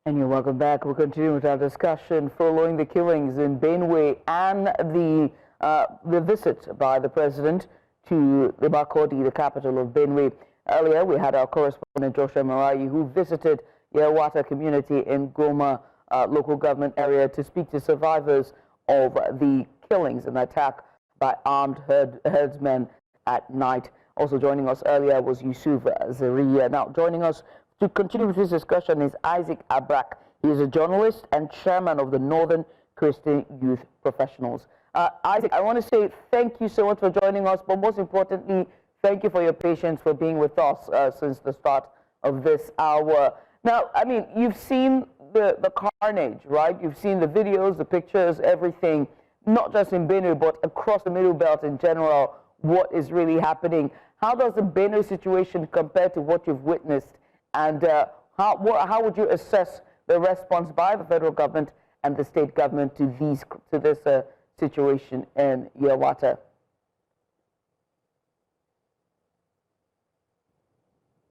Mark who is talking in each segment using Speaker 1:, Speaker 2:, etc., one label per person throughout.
Speaker 1: And you're welcome back. We'll continue with our discussion following the killings in Benue and the visit by the president to the Makurdi, the capital of Benue. Earlier, we had our correspondent Joshua Imarayi, who visited Yewata community in Guma local government area to speak to survivors of the killings and attack by armed herdsmen at night. Also joining us earlier was Yusuf Zariya. Now, joining us to continue with this discussion is Abra. He is a journalist and chairman of the Northern Christian Youth Professionals. Isaac, I want to say thank you so much for joining us, but most importantly, thank you for your patience for being with us since the start of this hour. Now, I mean, you've seen the carnage, right? You've seen the videos, the pictures, everything, not just in Benue, but across the Middle Belt in general, what is really happening. How does the Benue situation compare to what you've witnessed? And how would you assess the response by the federal government and the state government to this situation in Yewata?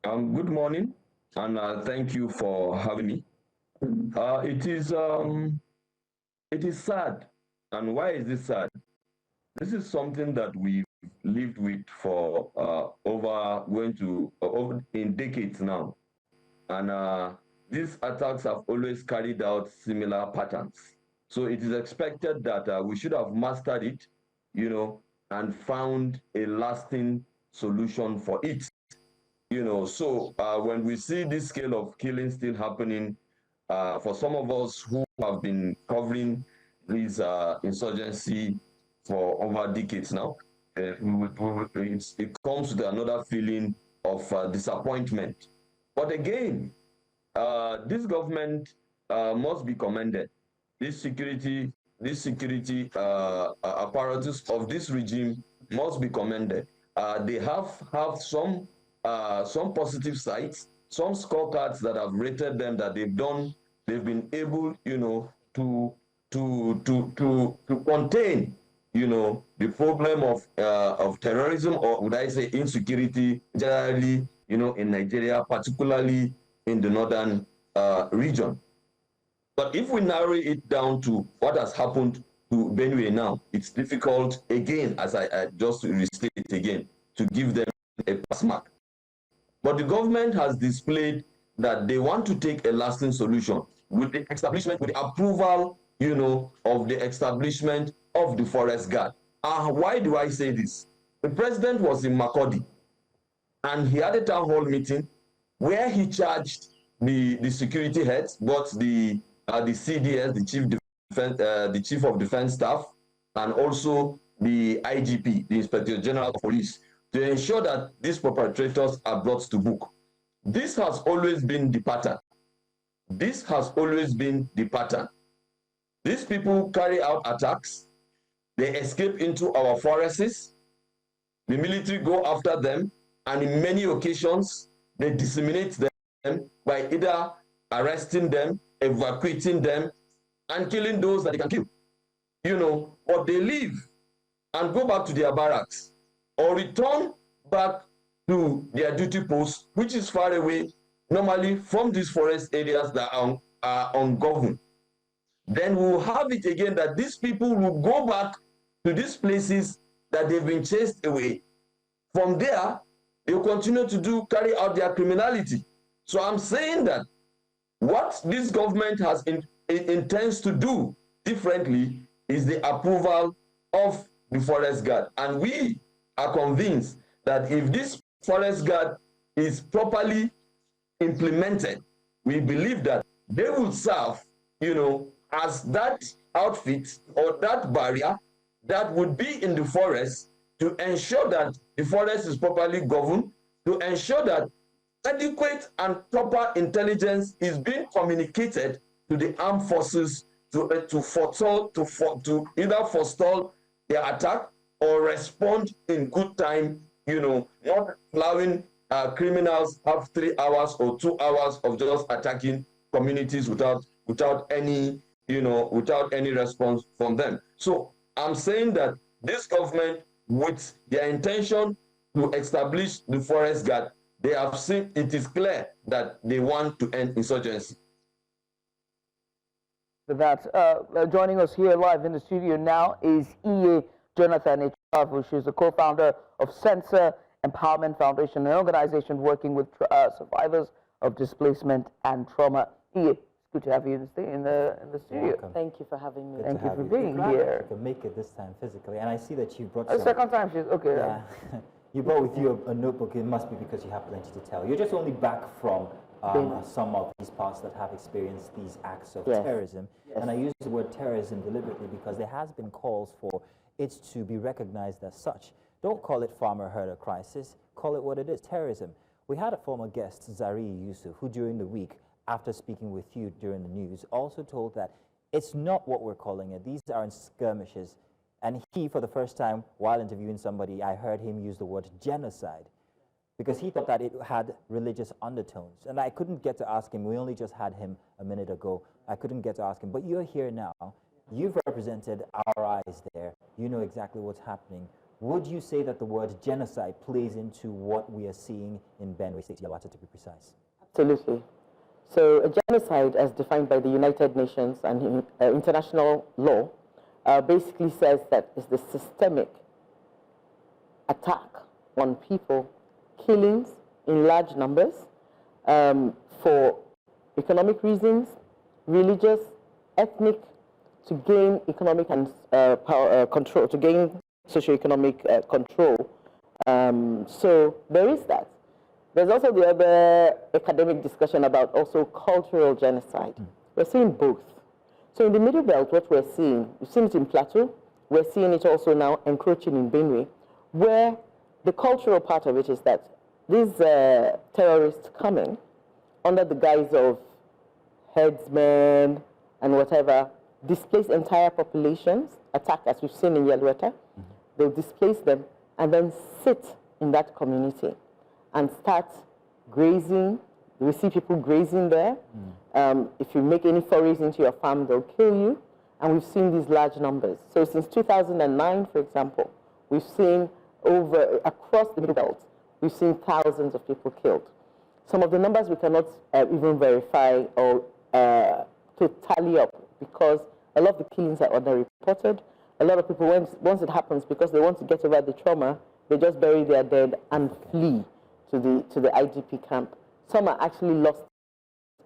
Speaker 2: Good morning, and thank you for having me. It is sad, and why is it sad? This is something that we've lived with for over decades now. And these attacks have always carried out similar patterns. So it is expected that we should have mastered it, and found a lasting solution for it. So when we see this scale of killing still happening, for some of us who have been covering this insurgency for over decades now, it comes with another feeling of disappointment. But again, this government must be commended. This security apparatus of this regime must be commended. They have some positive sides, some scorecards that have rated them that they've been able, to contain, the problem of terrorism, or would I say insecurity generally, in Nigeria, particularly in the northern region. But if we narrow it down to what has happened to Benue now, it's difficult, again, as I just restate it again, to give them a pass mark. But the government has displayed that they want to take a lasting solution with the establishment, with the approval, of the establishment of the forest guard. Why do I say this? The president was in Makurdi, and he had a town hall meeting where he charged the security heads, both the CDS, the chief of defense staff, and also the IGP, the Inspector General of Police, to ensure that these perpetrators are brought to book. This has always been the pattern. This has always been the pattern. These people carry out attacks. They escape into our forests. The military go after them, and in many occasions, they disseminate them by either arresting them, evacuating them, and killing those that they can kill. Or they leave and go back to their barracks, or return back to their duty posts, which is far away, normally from these forest areas that are ungoverned. Then we'll have it again that these people will go back to these places that they've been chased away. From there, they'll continue to carry out their criminality. So I'm saying that what this government intends to do differently is the approval of the forest guard. And we are convinced that if this forest guard is properly implemented, we believe that they will serve, as that outfit or that barrier that would be in the forest to ensure that the forest is properly governed, to ensure that adequate and proper intelligence is being communicated to the armed forces to either forestall their attack or respond in good time, not allowing criminals have 3 hours or 2 hours of just attacking communities without any response from them. So I'm saying that this government, with their intention to establish the forest guard, they have seen, it is clear that they want to end insurgency.
Speaker 1: for that. Joining us here live in the studio now is E.A. Jonathan Echavu. She's the co-founder of Censor Empowerment Foundation, an organization working with survivors of displacement and trauma. E.A., it's good to have you in the studio.
Speaker 3: Welcome.
Speaker 4: Thank you for having me.
Speaker 1: Thank you for being here.
Speaker 3: You can make it this time physically, and I see that you brought
Speaker 1: The second time she's okay.
Speaker 3: Yeah. You brought with you a notebook. It must be because you have plenty to tell. You're just only back from some of these parts that have experienced these acts of terrorism. And I use the word terrorism deliberately because there has been calls for it to be recognized as such. Don't call it farmer-herder crisis. Call it what it is, terrorism. We had a former guest, Zari Yusuf, who during the week, after speaking with you during the news, also told that it's not what we're calling it. These aren't skirmishes. And he, for the first time, while interviewing somebody, I heard him use the word genocide because he thought that it had religious undertones. And I couldn't get to ask him. We only just had him a minute ago. I couldn't get to ask him. But you're here now. You've represented our eyes there. You know exactly what's happening. Would you say that the word genocide plays into what we are seeing in Benue State, Yawata, to be precise?
Speaker 4: Absolutely. So a genocide, as defined by the United Nations and international law, basically says that it's the systemic attack on people, killings in large numbers for economic reasons, religious, ethnic, to gain economic and control, to gain socioeconomic control. So there is that. There's also the other academic discussion about also cultural genocide. We're seeing both. So in the Middle Belt, what we're seeing, we've seen it in Plateau, we're seeing it also now encroaching in Benue, where the cultural part of it is that these terrorists coming under the guise of herdsmen and whatever, displace entire populations, attack as we've seen in Yelweta. They'll displace them and then sit in that community and start grazing. We see people grazing there. If you make any forays into your farm, they'll kill you. And we've seen these large numbers. So since 2009, for example, we've seen across the Middle Belt, we've seen thousands of people killed. Some of the numbers we cannot even verify or to tally up because a lot of the killings are underreported. A lot of people, once it happens, because they want to get over the trauma, they just bury their dead and flee to the IDP camp. Some are actually lost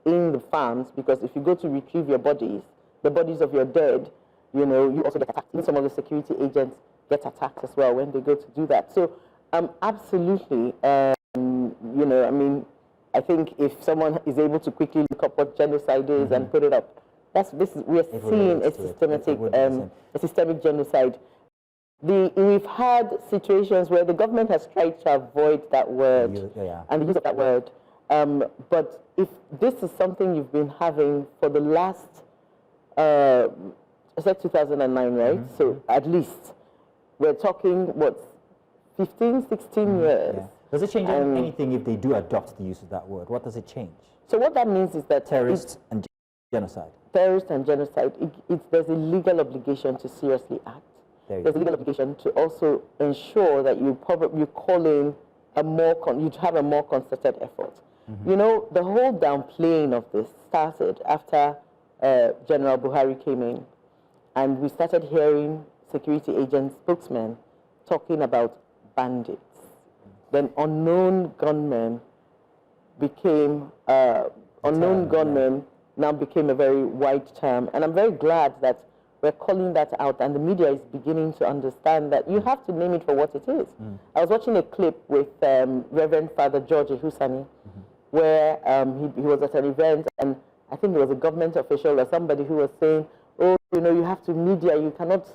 Speaker 4: in the farms because if you go to retrieve your bodies, the bodies of your dead, you know, you also get attacked. Even some of the security agents get attacked as well when they go to do that. So absolutely, you know, I mean, I think if someone is able to quickly look up what genocide is and put it up, we're seeing a systemic genocide. We've had situations where the government has tried to avoid that word and the use of that word. But if this is something you've been having for the last, I said 2009, right? So at least we're talking, what, 15, 16 years.
Speaker 3: Yeah. Does it change anything if they do adopt the use of that word? What does it change?
Speaker 4: So what that means is that
Speaker 3: terrorist and genocide.
Speaker 4: Terrorist and genocide, there's a legal obligation to seriously act. There's a legal obligation to also ensure that you call in you'd have a more concerted effort. You know, the whole downplaying of this started after General Buhari came in, and we started hearing security agents, spokesmen, talking about bandits. Then unknown gunmen became, now became a very wide term. And I'm very glad that we're calling that out and the media is beginning to understand that you have to name it for what it is. I was watching a clip with Reverend Father George Ehusani, where he was at an event, and I think it was a government official or somebody who was saying, oh, you know, you have to media, you cannot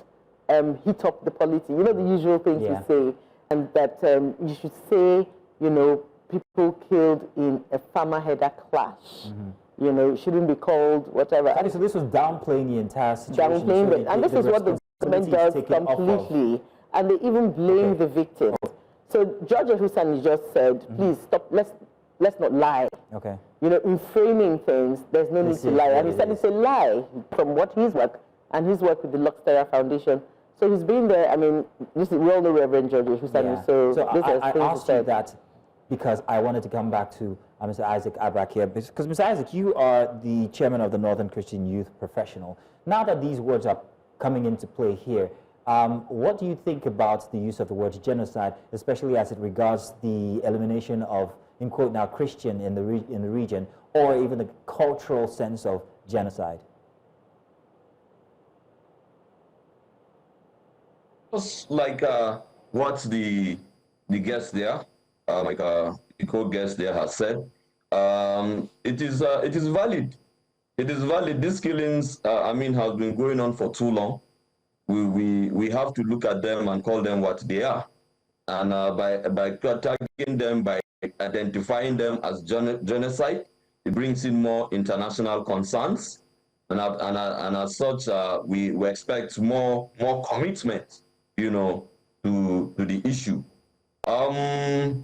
Speaker 4: heat up the polity. You know, the usual things we say. And that you should say, you know, people killed in a farmer-herder clash. You know, it shouldn't be called whatever.
Speaker 3: So this was downplaying the entire situation.
Speaker 4: Downplaying it. And this is what the government does completely. And they even blame the victims. So George Ehusani just said, please stop, let's not lie. You know, in framing things, there's no need to lie. And he said it's a lie from what his work and his work with the Luxterra Foundation. So he's been there. I mean, we all know Reverend George Ehusani. So
Speaker 3: I asked you that because I wanted to come back to Mr. Isaac Abra here, because Mr. Isaac, you are the chairman of the Northern Christian Youth Professional. Now that these words are coming into play here, what do you think about the use of the word genocide, especially as it regards the elimination of, in quote now, Christian in the region, or even the cultural sense of genocide?
Speaker 2: Just like what the guest there, the co-guest there has said, it is valid. It is valid. These killings, I mean, have been going on for too long. We have to look at them and call them what they are, and by tagging them, by identifying them as genocide, it brings in more international concerns, and as such, we expect more commitment, you know, to the issue. I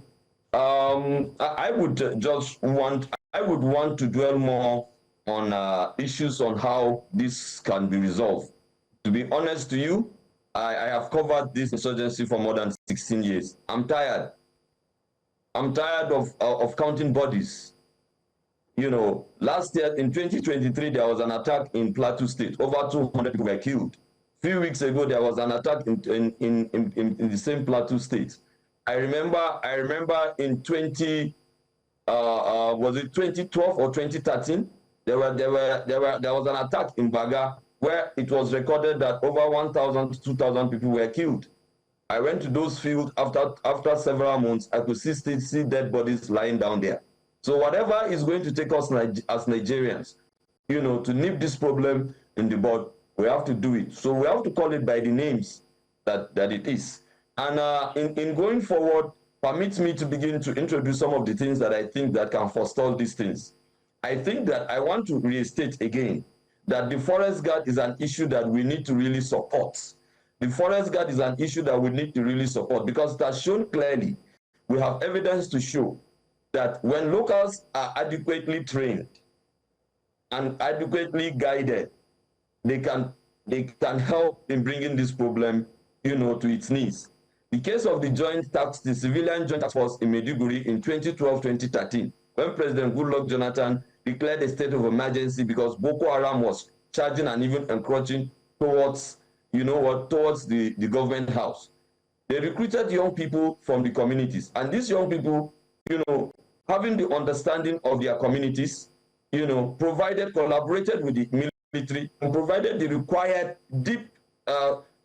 Speaker 2: would want to dwell more on issues on how this can be resolved. To be honest to you, I have covered this insurgency for more than 16 years. I'm tired. I'm tired of counting bodies. You know, last year in 2023, there was an attack in Plateau State. Over 200 people were killed. A few weeks ago, there was an attack in the same Plateau State. I remember in was it 2012 or 2013? There was an attack in Baga where it was recorded that over 1,000 to 2,000 people were killed. I went to those fields after several months. I could see dead bodies lying down there. So whatever is going to take us as Nigerians, you know, to nip this problem in the bud, we have to do it. So we have to call it by the names that it is. And in going forward, permit me to begin to introduce some of the things that I think that can forestall these things. I think that I want to restate again that the forest guard is an issue that we need to really support. The forest guard is an issue that we need to really support, because it has shown clearly, we have evidence to show that when locals are adequately trained and adequately guided, they can help in bringing this problem, you know, to its knees. The case of the civilian joint task force in Maiduguri in 2012-2013, when President Goodluck Jonathan declared a state of emergency because Boko Haram was charging and even encroaching towards, you know what, towards the government house. They recruited young people from the communities, and these young people, you know, having the understanding of their communities, you know, collaborated with the military and provided the required deep,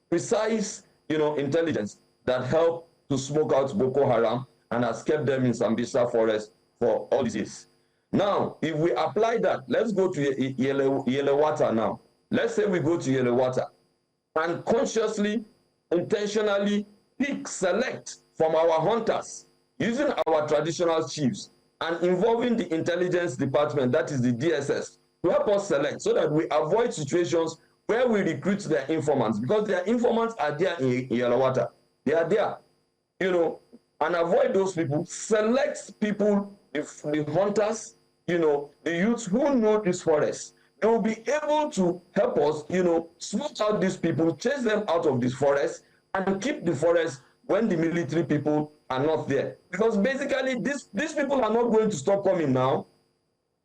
Speaker 2: precise, you know, intelligence that helped to smoke out Boko Haram and has kept them in Sambisa forest for all these years. Now, if we apply that, let's go to Yelewata now. Let's say we go to Yelewata and consciously, intentionally select from our hunters, using our traditional chiefs and involving the intelligence department, that is the DSS, to help us select so that we avoid situations where we recruit their informants, because their informants are there in Yelewata. They are there, you know, and avoid those people, select people, the hunters, you know, the youths who know this forest. They will be able to help us, you know, smoke out these people, chase them out of this forest, and keep the forest when the military people are not there. Because basically, these people are not going to stop coming now.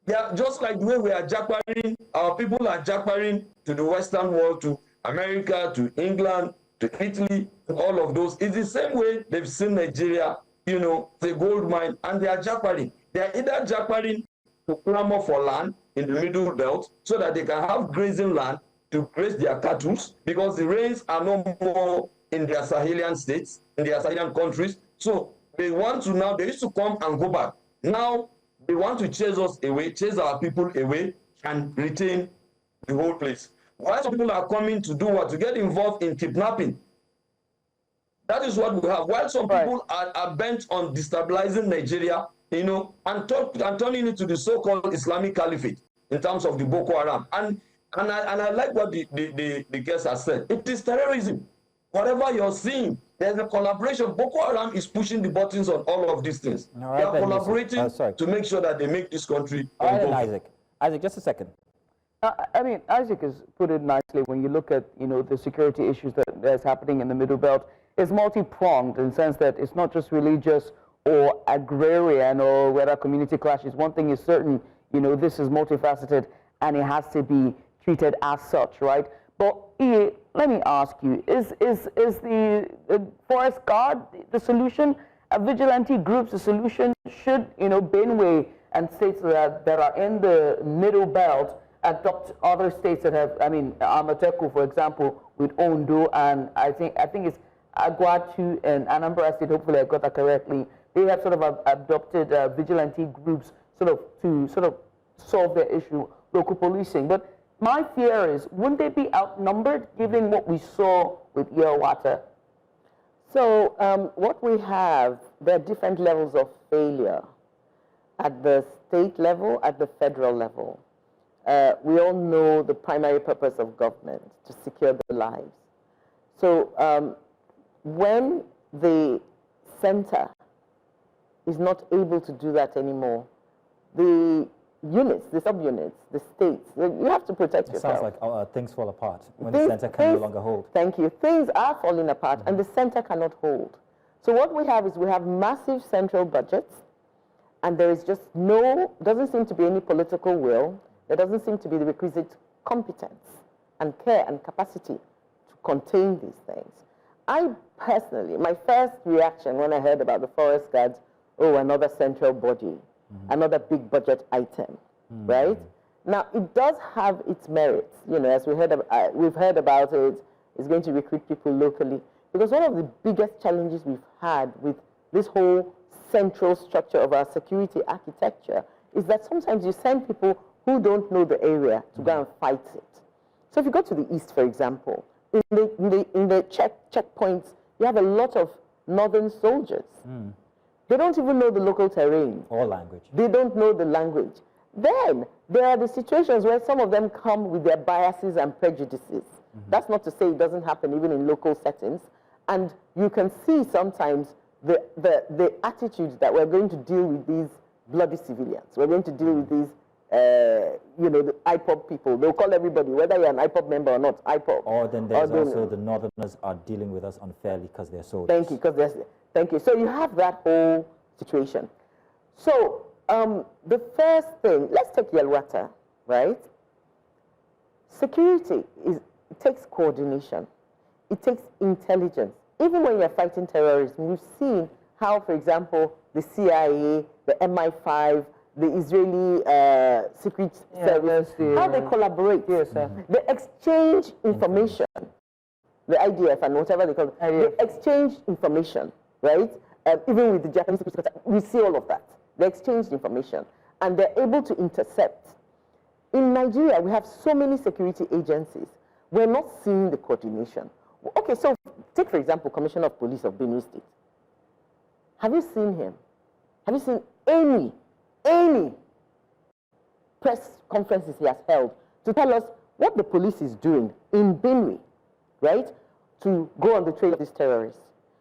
Speaker 2: They are just like the way we are jackparing, our people are jackparing to the Western world, to America, to England, to Italy, all of those. It's the same way they've seen Nigeria, you know, the gold mine, and they are jackparing. They are either jackparing to clamor for land in the middle belt so that they can have grazing land to graze their cattle, because the rains are no more in their Sahelian states, in their Sahelian countries. So they want to now, they used to come and go back. Now they want to chase us away, chase our people away, and retain the whole place. Why some people are coming to do what? To get involved in kidnapping. That is what we have. While some people are bent on destabilizing Nigeria, you know, and turning it to the so-called Islamic Caliphate in terms of the Boko Haram. And I like what the guest has said. It is terrorism. Whatever you're seeing, there's a collaboration. Boko Haram is pushing the buttons on all of these things. They are collaborating to make sure that they make this country.
Speaker 3: All right, Isaac, just a second.
Speaker 1: I mean, Isaac has put it nicely. When you look at, you know, the security issues that's happening in the Middle Belt, it's multi-pronged in the sense that it's not just religious or agrarian or whether community clashes. One thing is certain, you know, this is multifaceted and it has to be treated as such, right? But let me ask you, is the forest guard the solution? A vigilante group's the solution? Should, you know, Benue and states that are in the middle belt adopt other states that have, I mean, Amateku, for example, with Ondo, and I think it's Aguatu and Anambra State, hopefully I got that correctly. They have sort of adopted vigilante groups to solve their issue, local policing. But my fear is, wouldn't they be outnumbered given what we saw with Yelwata?
Speaker 4: So what we have, there are different levels of failure at the state level, at the federal level. We all know the primary purpose of government, to secure the lives. So when the center is not able to do that anymore, the units, the subunits, the states, you have to protect yourself.
Speaker 3: Sounds like things fall apart when the center can no longer hold.
Speaker 4: Thank you. Things are falling apart and the center cannot hold. So what we have is we have massive central budgets and there is just doesn't seem to be any political will. There doesn't seem to be the requisite competence and care and capacity to contain these things. I personally, my first reaction when I heard about the forest guards, oh, another central body, another big budget item, right? Now, it does have its merits, you know, as we've heard about it, it's going to recruit people locally. Because one of the biggest challenges we've had with this whole central structure of our security architecture is that sometimes you send people who don't know the area to go and fight it. So if you go to the east, for example, in the checkpoints, you have a lot of northern soldiers. They don't even know the local terrain.
Speaker 3: Or language.
Speaker 4: They don't know the language. Then there are the situations where some of them come with their biases and prejudices. That's not to say it doesn't happen even in local settings. And you can see sometimes the attitude that we're going to deal with these bloody civilians. We're going to deal with these you know, the IPOB people. They'll call everybody, whether you're an IPOB member or not, IPOB.
Speaker 3: Or then there's also the northerners are dealing with us unfairly because they're soldiers.
Speaker 4: Thank you, thank you. So you have that whole situation. So the first thing, let's take Yelwata, right? Security, it takes coordination. It takes intelligence. Even when you're fighting terrorism, we've seen how, for example, the CIA, the MI5, the Israeli secret service, how they collaborate.
Speaker 1: Yes, sir.
Speaker 4: They exchange information, the IDF and whatever they call it. They exchange information, right? Even with the Japanese, we see all of that. They exchange information and they're able to intercept. In Nigeria, we have so many security agencies. We're not seeing the coordination. Okay, so take, for example, Commissioner of Police of Benue State. Have you seen him? Have you seen any press conferences he has held to tell us what the police is doing in Benue, right, to go on the trail of these terrorists?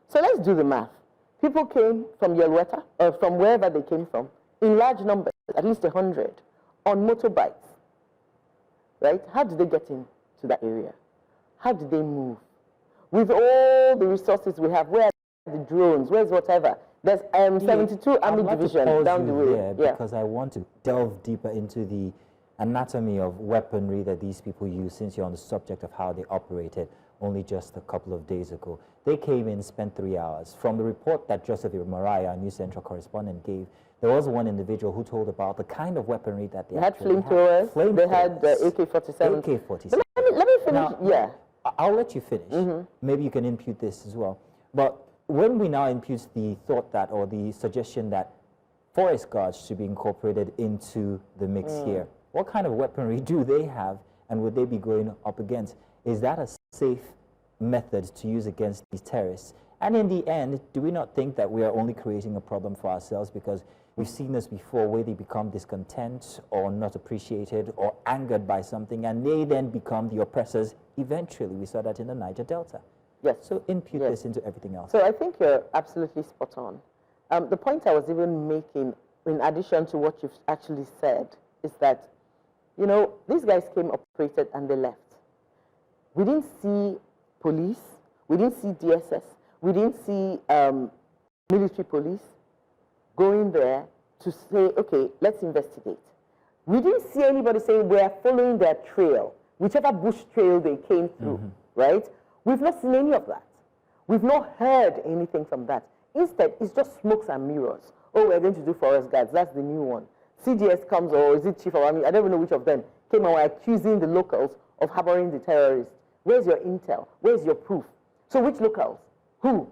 Speaker 4: So let's do the math. People came from Yelwata, or from wherever they came from, in large numbers, at least 100, on motorbikes, right? How did they get into that area? How did they move? With all the resources we have, where are the drones, where's whatever? There's 72 Army Division down the way.
Speaker 3: Because I want to delve deeper into the anatomy of weaponry that these people use, since you're on the subject of how they operated only just a couple of days ago. They came in, spent 3 hours. From the report that Joseph Imarayi, our New Central correspondent, gave, there was one individual who told about the kind of weaponry that they
Speaker 4: had. Flamethrowers, they had AK-47.
Speaker 3: AK-47.
Speaker 4: Let me finish,
Speaker 3: now, I'll let you finish. Maybe you can impute this as well. But when we now impute the thought that, or the suggestion that forest guards should be incorporated into the mix here, what kind of weaponry do they have, and would they be going up against? Is that a safe method to use against these terrorists? And in the end, do we not think that we are only creating a problem for ourselves, because we've seen this before, where they become discontent or not appreciated or angered by something, and they then become the oppressors eventually? We saw that in the Niger Delta.
Speaker 4: Yes.
Speaker 3: So impute this into everything else.
Speaker 4: So I think you're absolutely spot on. The point I was even making, in addition to what you've actually said, is that, you know, these guys came, operated, and they left. We didn't see police. We didn't see DSS. We didn't see military police. going there to say, okay, let's investigate. We didn't see anybody saying we're following their trail, whichever bush trail they came through, right? We've not seen any of that. We've not heard anything from that. Instead, it's just smokes and mirrors. Oh, we're going to do forest guards. That's the new one. CGS comes, or is it Chief of Army? I don't even know which of them came and were accusing the locals of harboring the terrorists. Where's your intel? Where's your proof? So which locals? Who?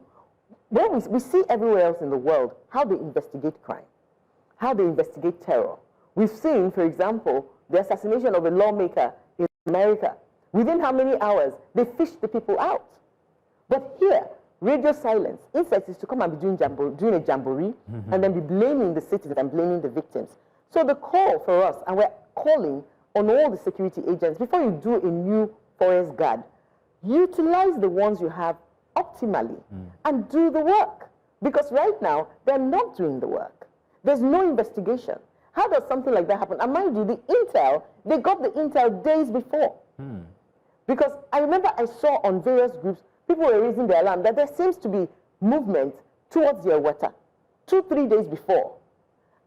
Speaker 4: Well, we see everywhere else in the world how they investigate crime, how they investigate terror. We've seen, for example, the assassination of a lawmaker in America. Within how many hours? They fished the people out. But here, radio silence. Insects is to come and be doing a jamboree and then be blaming the citizens and blaming the victims. So the call for us, and we're calling on all the security agents, before you do a new forest guard, utilize the ones you have optimally and do the work. Because right now, they're not doing the work. There's no investigation. How does something like that happen? And mind you, the intel, they got the intel days before. Because I remember I saw on various groups, people were raising their alarm that there seems to be movement towards the water 2-3 days before.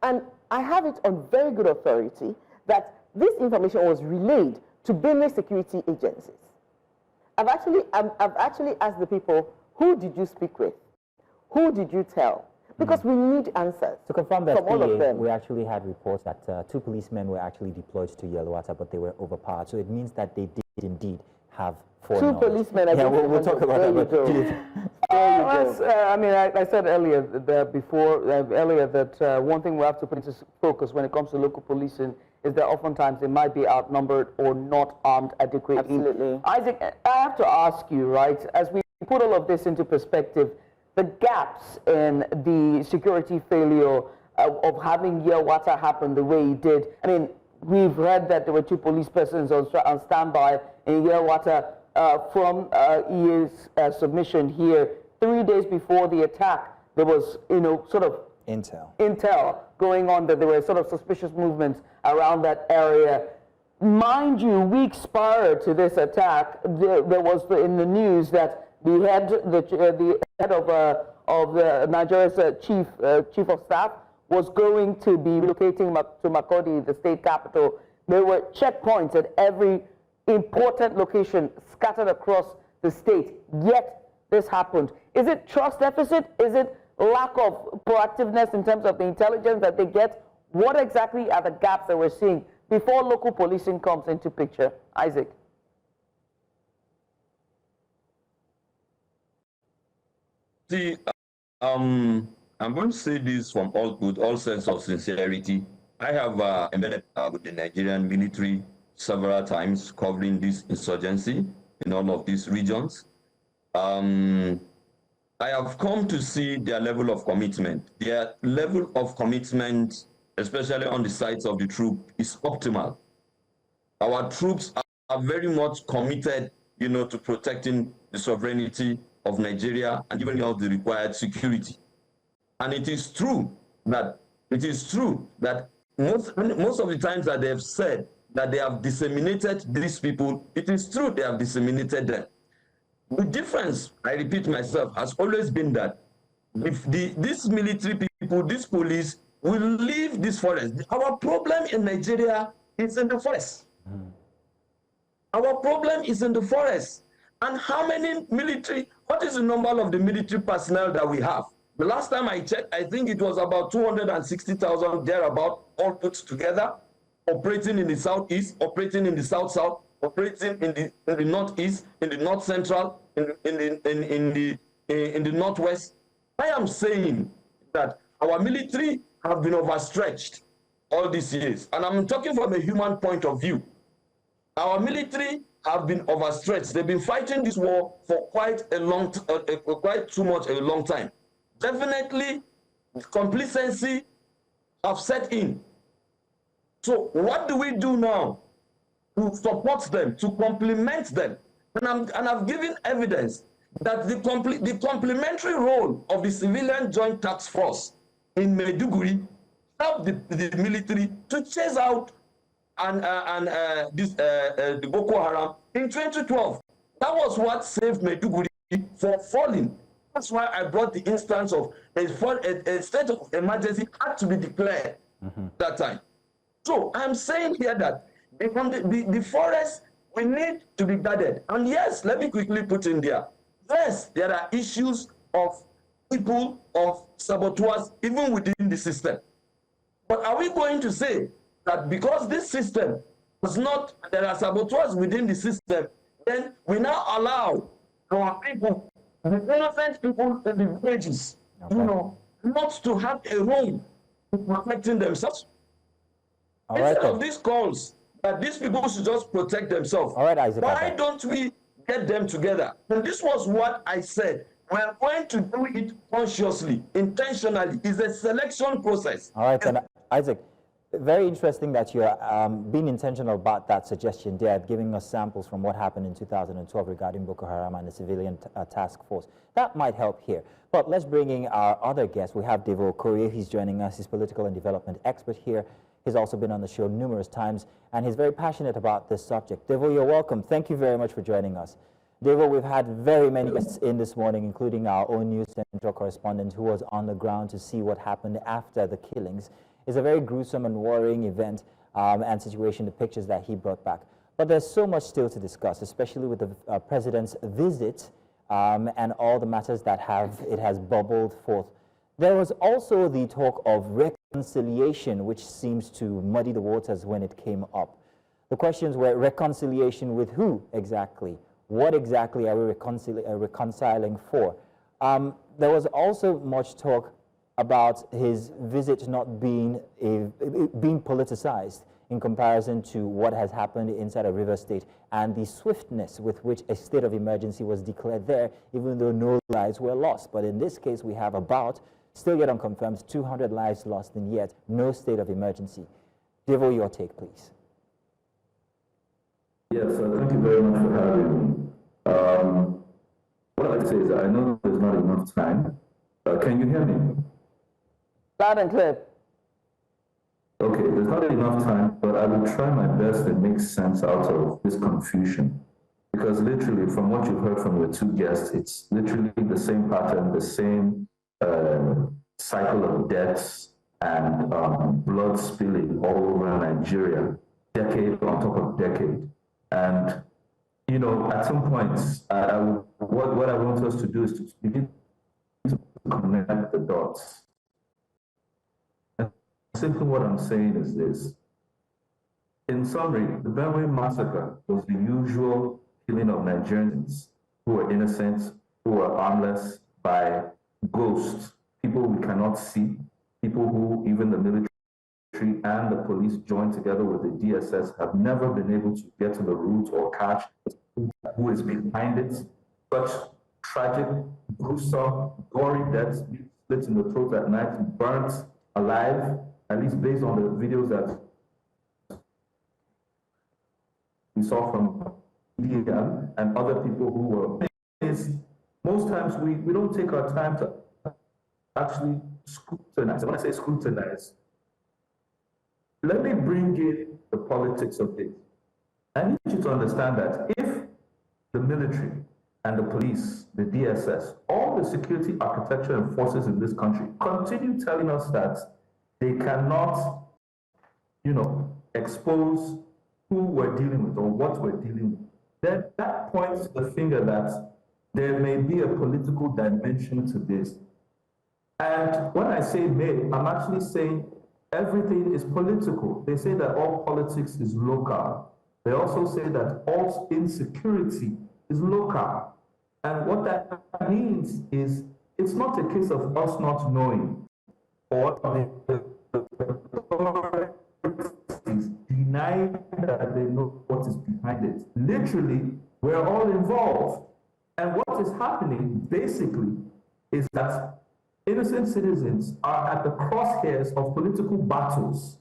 Speaker 4: And I have it on very good authority that this information was relayed to Benue security agencies. I've actually asked the people, who did you speak with? Who did you tell? Because we need answers.
Speaker 3: To confirm that,
Speaker 4: from all of them.
Speaker 3: we actually had reports that 2 policemen were actually deployed to Yelwata, but they were overpowered. So it means that they did indeed have 4
Speaker 4: 2 policemen.
Speaker 3: Yeah, we'll talk about that.
Speaker 1: I mean, I said earlier that one thing we have to put into focus when it comes to local policing is that oftentimes they might be outnumbered or not armed adequately.
Speaker 4: Absolutely.
Speaker 1: Isaac, I have to ask you, right, as we put all of this into perspective, the gaps in the security failure of having Yelwata happen the way it did. I mean, we've heard that there were 2 police persons on standby in Yelwata from EA's submission here. 3 days before the attack, there was, sort of intel going on that there were sort of suspicious movements around that area. Mind you, weeks prior to this attack, there was in the news that the head of Nigeria's chief of staff was going to be relocating to Makurdi, the state capital. There were checkpoints at every important location scattered across the state, yet this happened. Is it trust deficit? Is it lack of proactiveness in terms of the intelligence that they get? What exactly are the gaps that we're seeing before local policing comes into picture? Isaac.
Speaker 2: See, I'm going to say this with all sense of sincerity. I have embedded with the Nigerian military several times covering this insurgency in all of these regions. I have come to see their level of commitment. Their level of commitment, especially on the sides of the troop, is optimal. Our troops are very much committed, to protecting the sovereignty of Nigeria and giving out the required security. And it is true that most of the times that they have said that they have disseminated these people, it is true they have disseminated them. The difference, I repeat myself, has always been that if these military people, this police, will leave this forest. Our problem in Nigeria is in the forest. Our problem is in the forest. And how many what is the number of the military personnel that we have? The last time I checked, I think it was about 260,000 thereabout, all put together, operating in the southeast, operating in the south-south, operating in the northeast, in the north-central, in the northwest. I am saying that our military have been overstretched all these years. And I'm talking from a human point of view. Our military have been overstretched. They've been fighting this war for quite a long time. Definitely, complacency have set in. So what do we do now to support them, to complement them? And I've given evidence that the complementary role of the civilian joint task force in Maiduguri helped the military to chase out the Boko Haram in 2012. That was what saved Maiduguri from falling. That's why I brought the instance of a state of emergency had to be declared that time. So I'm saying here that the forest, we need to be guarded. And yes, let me quickly put in there. Yes, there are issues of people, of saboteurs, even within the system. But are we going to say that because this system was not, there are saboteurs within the system, then we now allow our people, the innocent people in the villages, not to have a role in protecting themselves? Instead of these calls that these people should just protect themselves,
Speaker 3: Isaac,
Speaker 2: why don't we get them together? And this was what I said. We're going to do it consciously, intentionally. It's a selection process.
Speaker 3: All right, then, Isaac, very interesting that you're being intentional about that suggestion there, giving us samples from what happened in 2012 regarding Boko Haram and the civilian task force. That might help here. But let's bring in our other guest. We have Devo Okorie. He's joining us. He's political and development expert here. He's also been on the show numerous times, and he's very passionate about this subject. Devo, you're welcome. Thank you very much for joining us. Devo, we've had very many guests in this morning, including our own news central correspondent who was on the ground to see what happened after the killings. It's a very gruesome and worrying event and situation, the pictures that he brought back. But there's so much still to discuss, especially with the president's visit and all the matters that it has bubbled forth. There was also the talk of reconciliation, which seems to muddy the waters when it came up. The questions were reconciliation with who exactly? What exactly are we reconciling for? There was also much talk about his visit not being politicized in comparison to what has happened inside of River State and the swiftness with which a state of emergency was declared there, even though no lives were lost. But in this case, we have about, still yet unconfirmed, 200 lives lost, and yet no state of emergency. Devo, your take, please.
Speaker 5: Yes, thank you very much for having me. What I'd say is I know there's not enough time. Can you hear me?
Speaker 1: Loud and clear.
Speaker 5: Okay, there's not enough time, but I will try my best to make sense out of this confusion. Because literally, from what you've heard from your two guests, it's literally the same pattern, the same cycle of deaths and blood spilling all over Nigeria, decade on top of decade. And, you know, at some points, what I want us to do is to begin to connect the dots. And simply what I'm saying is this. In summary, the Benue massacre was the usual killing of Nigerians who were innocent, who were harmless, by ghosts, people we cannot see, people who even the military and the police joined together with the DSS have never been able to get to the root or catch who is behind it. Such tragic, gruesome, gory deaths, split in the throat at night, burnt alive, at least based on the videos that we saw from media and other people who were. Most times we don't take our time to actually scrutinize. When I say scrutinize, let me bring in the politics of this. I need you to understand that if the military and the police, the DSS, all the security architecture and forces in this country continue telling us that they cannot, you know, expose who we're dealing with or what we're dealing with, then that points the finger that there may be a political dimension to this. And when I say may, I'm actually saying everything is political. They say that all politics is local. They also say that all insecurity is local. And what that means is it's not a case of us not knowing or denying that they know what is behind it. Literally, we're all involved. And what is happening basically is that innocent citizens are at the crosshairs of political battles.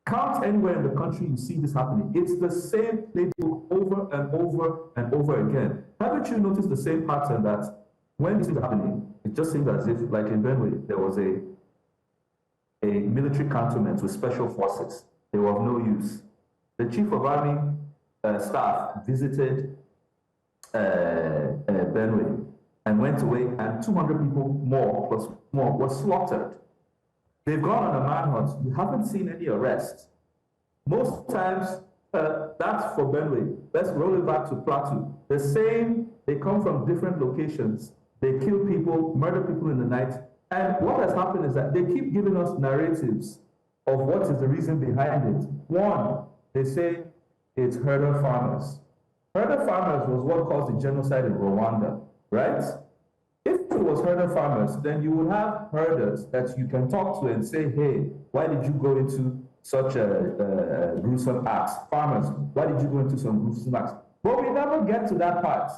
Speaker 5: Count anywhere in the country you see this happening. It's the same playbook over and over and over again. Haven't you noticed the same pattern that when this is happening, it just seems as if, like in Benue, there was a military cantonment with special forces. They were of no use. The chief of army staff visited Benue and went away, and 200 people more plus more were slaughtered. They've gone on a manhunt. We haven't seen any arrests. Most times, that's for Benue. Let's roll it back to Plateau. The same, they come from different locations. They kill people, murder people in the night. And what has happened is that they keep giving us narratives of what is the reason behind it. One, they say it's herder farmers. Herder farmers was what caused the genocide in Rwanda, right? If it was herder farmers, then you would have herders that you can talk to and say, hey, why did you go into such a gruesome acts? Farmers, why did you go into some gruesome acts? But we never get to that part.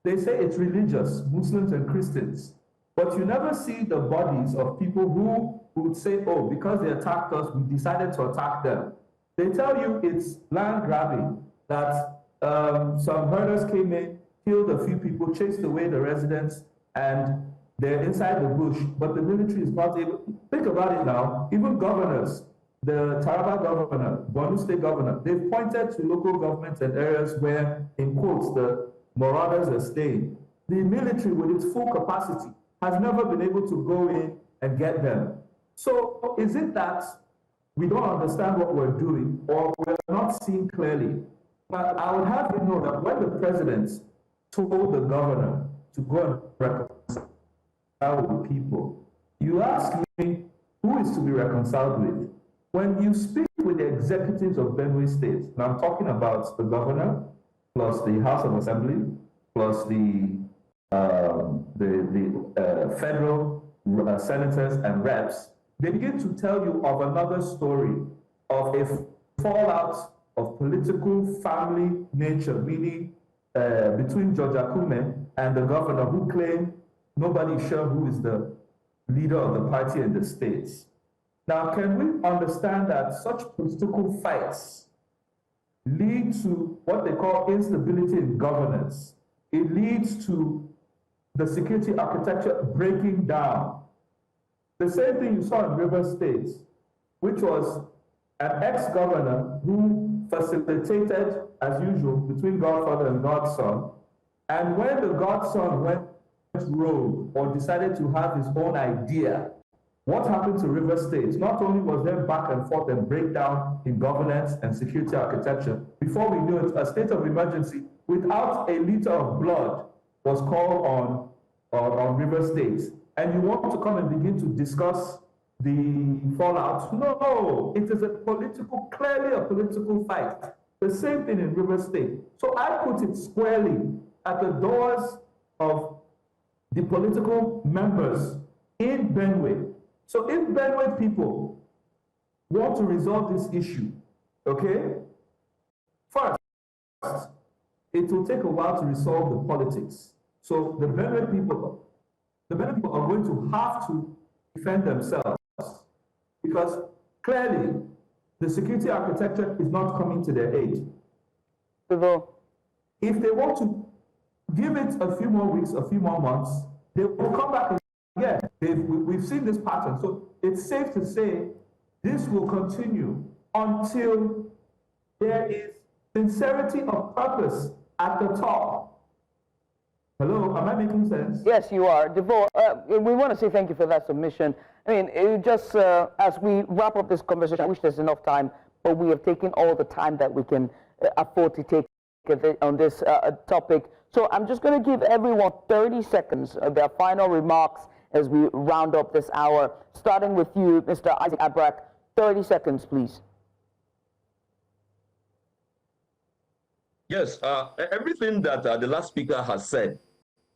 Speaker 5: They say it's religious, Muslims and Christians, but you never see the bodies of people who would say, oh, because they attacked us, we decided to attack them. They tell you it's land grabbing, that some herders came in, killed a few people, chased away the residents, and they're inside the bush, but the military is not able. Think about it now, even governors, the Taraba governor, Benue State governor, they've pointed to local governments and areas where, in quotes, the marauders are staying. The military, with its full capacity, has never been able to go in and get them. So is it that we don't understand what we're doing, or we're not seeing clearly? But I would have you know that when the president told the governor to go and reconcile with people, you ask me, who is to be reconciled with? When you speak with the executives of Benue State, and I'm talking about the governor, plus the House of Assembly, plus the federal senators and reps, they begin to tell you of another story of a fallout of political family nature, meaning between George Akume and the governor, who claim nobody's sure who is the leader of the party in the states. Now, can we understand that such political fights lead to what they call instability in governance? It leads to the security architecture breaking down. The same thing you saw in River State, which was an ex-governor who facilitated, as usual, between Godfather and Godson. And when the Godson went rogue or decided to have his own idea, what happened to River State? Not only was there back and forth and breakdown in governance and security architecture, before we knew it, a state of emergency without a liter of blood was called on River State. And you want to come and begin to discuss the fallout? No, it is clearly a political fight. The same thing in River State. So I put it squarely at the doors of the political members in Benue. So if Benue people want to resolve this issue, okay, first, it will take a while to resolve the politics. So the Benue people are going to have to defend themselves, because clearly the security architecture is not coming to their aid. If they want to give it a few more weeks, a few more months, they will come back again. We've seen this pattern. So it's safe to say this will continue until there is sincerity of purpose at the top. Hello, am I making sense?
Speaker 1: Yes, you are. Devor, we want to say thank you for that submission. I mean, it just as we wrap up this conversation, I wish there's enough time, but we have taken all the time that we can afford to take on this topic. So I'm just going to give everyone 30 seconds of their final remarks as we round up this hour, starting with you, Mr. Isaac Abra. 30 seconds, please.
Speaker 2: Yes, everything that the last speaker has said,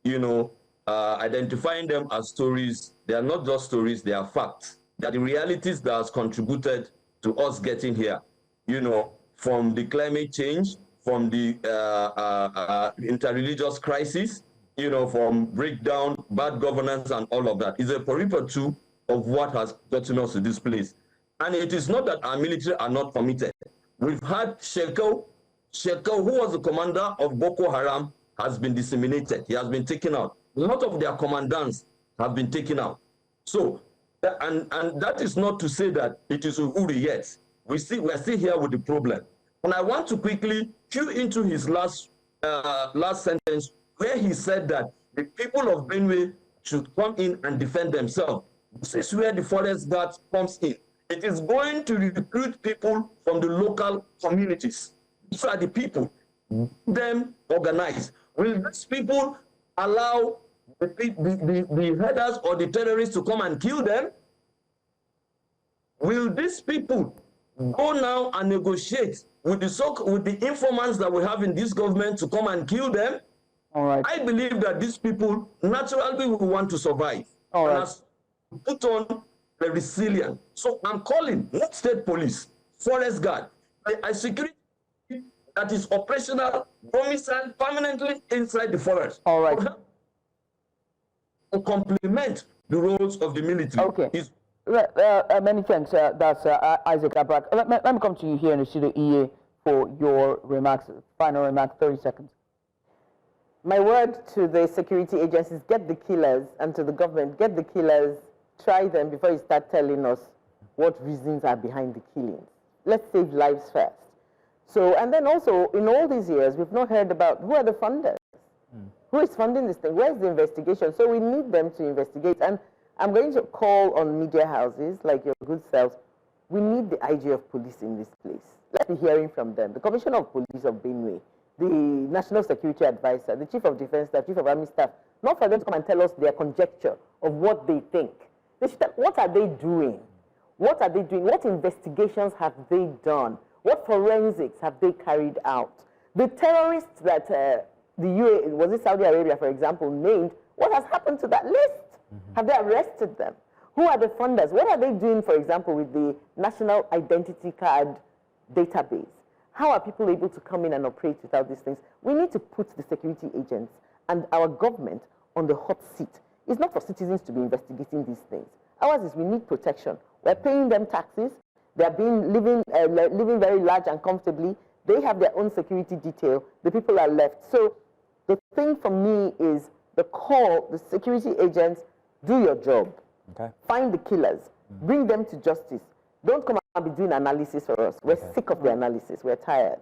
Speaker 2: you know, identifying them as stories, they are not just stories, they are facts. They are the realities that has contributed to us getting here, you know, from the climate change, from the interreligious crisis, you know, from breakdown, bad governance, and all of that. It's a periphery of what has gotten us to this place. And it is not that our military are not committed. We've had Shekel, who was the commander of Boko Haram, has been disseminated. He has been taken out. A lot of their commandants have been taken out. So, and that is not to say that it is Uhuru yet. We're still here with the problem. And I want to quickly cue into his last sentence, where he said that the people of Benue should come in and defend themselves. This is where the forest guard comes in. It is going to recruit people from the local communities. These are the people, them organized. Will these people allow the herders or the terrorists to come and kill them? Will these people go now and negotiate with the informants that we have in this government to come and kill them?
Speaker 1: All right.
Speaker 2: I believe that these people naturally will want to survive.
Speaker 1: All right.
Speaker 2: And put on the resilience. So I'm calling state police, forest guard, a security that is operational, domiciled permanently inside the forest.
Speaker 1: All right.
Speaker 2: To complement the roles of the military.
Speaker 1: Okay. Many thanks. That's Isaac Abra. Let me come to you here in the studio, EA, for your remarks. Final remark, 30 seconds.
Speaker 4: My word to the security agencies, get the killers, and to the government, get the killers, try them before you start telling us what reasons are behind the killings. Let's save lives first. So, and then also, in all these years, we've not heard about who are the funders. Who is funding this thing? Where's the investigation? So we need them to investigate. And I'm going to call on media houses like your good selves. We need the IG of police in this place. Let's be hearing from them. The Commissioner of Police of Benue, the National Security Advisor, the Chief of Defense Staff, Chief of Army Staff, not for them to come and tell us their conjecture of what they think. They should tell, what are they doing? What are they doing? What investigations have they done? What forensics have they carried out? The terrorists that the UAE, was it Saudi Arabia, for example, named, what has happened to that list? Have they arrested them? Who are the funders? What are they doing, for example, with the National Identity Card database? How are people able to come in and operate without these things? We need to put the security agents and our government on the hot seat. It's not for citizens to be investigating these things. Ours is we need protection. We're paying them taxes. They're living very large and comfortably. They have their own security detail. The people are left. So the thing for me is the call, the security agents, do your job.
Speaker 3: Okay.
Speaker 4: Find the killers. Bring them to justice. Don't come and be doing analysis for us. We're sick of the analysis. We're tired.